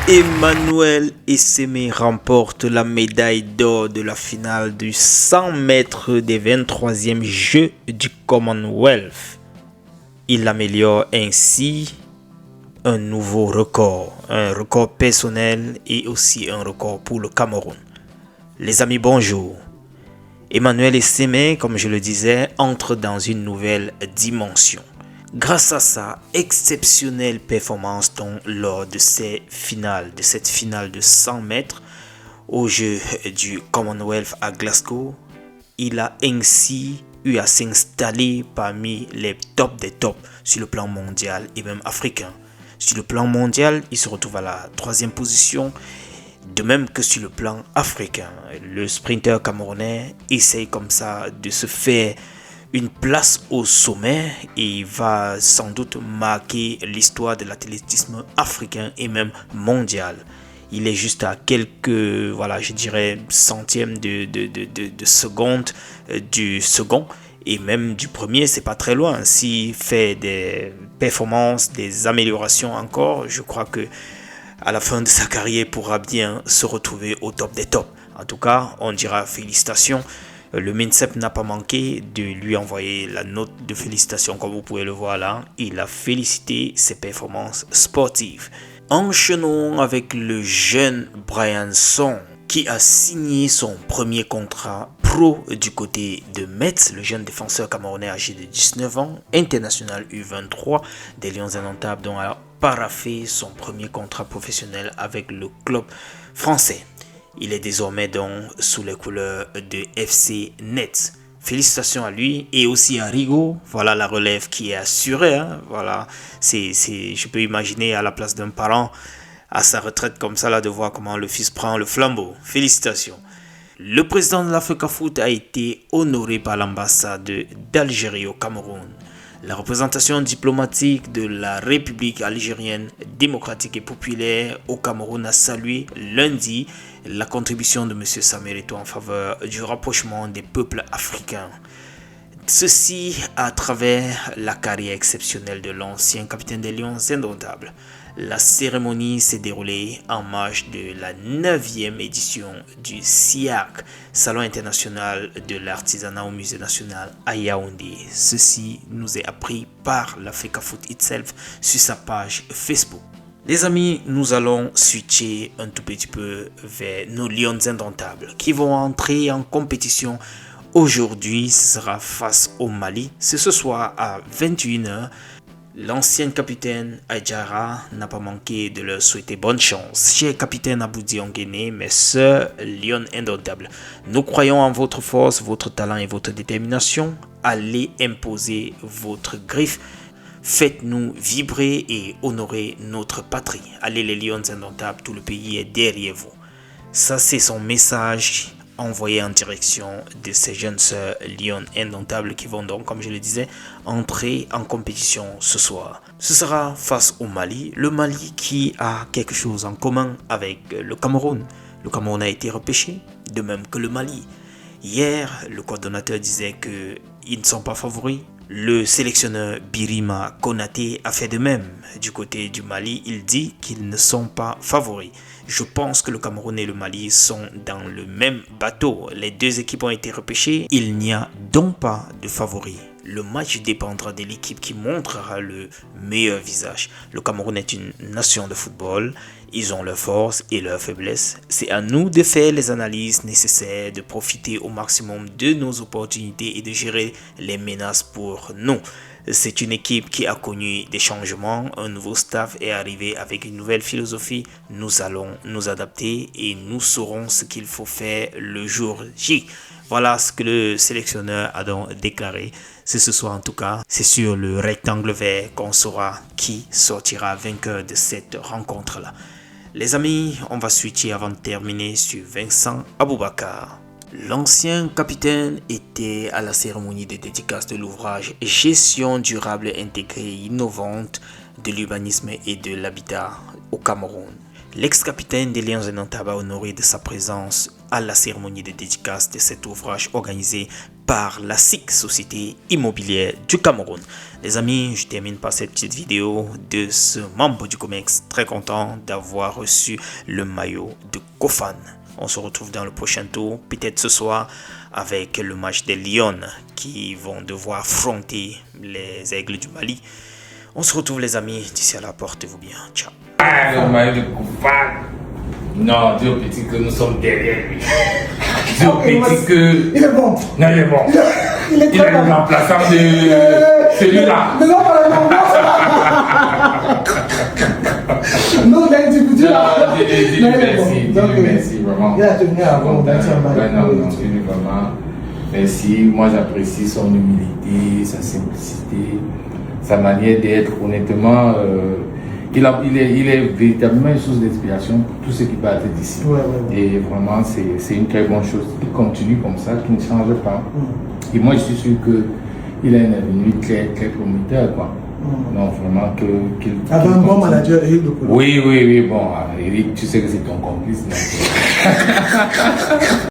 Emmanuel Essémé remporte la médaille d'or de la finale du 100 mètres des 23e Jeux du Commonwealth. Il améliore ainsi un nouveau record, un record personnel et aussi un record pour le Cameroun. Les amis, bonjour. Emmanuel Essémé, comme je le disais, entre dans une nouvelle dimension. Grâce à sa exceptionnelle performance lors de cette finale de 100 mètres aux Jeux du Commonwealth à Glasgow, il a ainsi eu à s'installer parmi les tops des tops sur le plan mondial et même africain. Sur le plan mondial, il se retrouve à la 3e position, de même que sur le plan africain. Le sprinter camerounais essaye comme ça de se faire une place au sommet et va sans doute marquer l'histoire de l'athlétisme africain et même mondial. Il est juste à quelques, centièmes de seconde du second et même du premier, c'est pas très loin. S'il fait des performances, des améliorations encore, je crois que à la fin de sa carrière, il pourra bien se retrouver au top des tops. En tout cas, on dira félicitations. Le MINSEP n'a pas manqué de lui envoyer la note de félicitations, comme vous pouvez le voir là. Il a félicité ses performances sportives. Enchaînons avec le jeune Brian Song qui a signé son premier contrat pro du côté de Metz, le jeune défenseur camerounais âgé de 19 ans, international U23 des Lions Indomptables, dont a paraphé son premier contrat professionnel avec le club français. Il est désormais donc sous les couleurs de FC Netz. Félicitations à lui et aussi à Rigo. Voilà la relève qui est assurée. Voilà, je peux imaginer à la place d'un parent à sa retraite comme ça là de voir comment le fils prend le flambeau. Félicitations. Le président de l'Africa Foot a été honoré par l'ambassade d'Algérie au Cameroun. La représentation diplomatique de la République algérienne démocratique et populaire au Cameroun a salué lundi la contribution de M. Samuel Eto'o en faveur du rapprochement des peuples africains. Ceci à travers la carrière exceptionnelle de l'ancien capitaine des Lions Indomptables. La cérémonie s'est déroulée en marge de la 9e édition du SIAC, Salon international de l'artisanat au Musée national à Yaoundé. Ceci nous est appris par l'Africa Foot itself sur sa page Facebook. Les amis, nous allons switcher un tout petit peu vers nos Lions Indomptables qui vont entrer en compétition. Aujourd'hui, ce sera face au Mali. C'est ce soir à 21h. L'ancien capitaine Adjara n'a pas manqué de leur souhaiter bonne chance. Cher capitaine Aboudi Onguéné, mes sœurs Lions Indomptables, nous croyons en votre force, votre talent et votre détermination. Allez imposer votre griffe. Faites-nous vibrer et honorer notre patrie. Allez les Lions Indomptables, tout le pays est derrière vous. Ça, c'est son message envoyé en direction de ces jeunes sœurs Lions Indomptables qui vont donc, comme je le disais, entrer en compétition ce soir. Ce sera face au Mali. Le Mali qui a quelque chose en commun avec le Cameroun. Le Cameroun a été repêché, de même que le Mali. Hier, le coordonnateur disait qu'ils ne sont pas favoris. Le sélectionneur Birima Konaté a fait de même. Du côté du Mali, il dit qu'ils ne sont pas favoris. Je pense que le Cameroun et le Mali sont dans le même bateau. Les deux équipes ont été repêchées. Il n'y a donc pas de favoris. Le match dépendra de l'équipe qui montrera le meilleur visage. Le Cameroun est une nation de football. Ils ont leurs forces et leurs faiblesses. C'est à nous de faire les analyses nécessaires, de profiter au maximum de nos opportunités et de gérer les menaces pour nous. C'est une équipe qui a connu des changements, un nouveau staff est arrivé avec une nouvelle philosophie. Nous allons nous adapter et nous saurons ce qu'il faut faire le jour J. Voilà ce que le sélectionneur a donc déclaré. C'est ce soir en tout cas. C'est sur le rectangle vert qu'on saura qui sortira vainqueur de cette rencontre-là. Les amis, on va switcher avant de terminer sur Vincent Aboubakar. L'ancien capitaine était à la cérémonie de dédicace de l'ouvrage Gestion durable intégrée et innovante de l'urbanisme et de l'habitat au Cameroun. L'ex-capitaine des Lions de Nantes a honoré de sa présence à la cérémonie de dédicace de cet ouvrage organisé par la SIC, Société Immobilière du Cameroun. Les amis, je termine par cette petite vidéo de ce membre du COMEX, très content d'avoir reçu le maillot de Kofan. On se retrouve dans le prochain tour, peut-être ce soir, avec le match des Lions qui vont devoir affronter les Aigles du Mali. On se retrouve les amis, d'ici là, portez-vous bien, ciao. Le maillot de Kofan. Non, Dieu petit que nous sommes derrière lui. Dieu petit que... Il est bon. Non, il est bon. Il est Il est le remplaçant de celui-là. Mais non, non, il a été foutu là. Merci, vraiment. Il a tenu à bon, non, vraiment. Merci. Moi, j'apprécie son humilité, sa simplicité, sa manière d'être. Honnêtement, il est véritablement une source d'inspiration pour tout ce qui partent d'ici. Et vraiment, c'est une très bonne chose. Il continue comme ça, qu'il ne change pas. Et moi, je suis sûr qu'il a une avenir très, très prometteur, quoi. Donc, vraiment, qu'il avec un bon manager, Eric de Colo. Oui, bon, Eric, tu sais que c'est ton complice.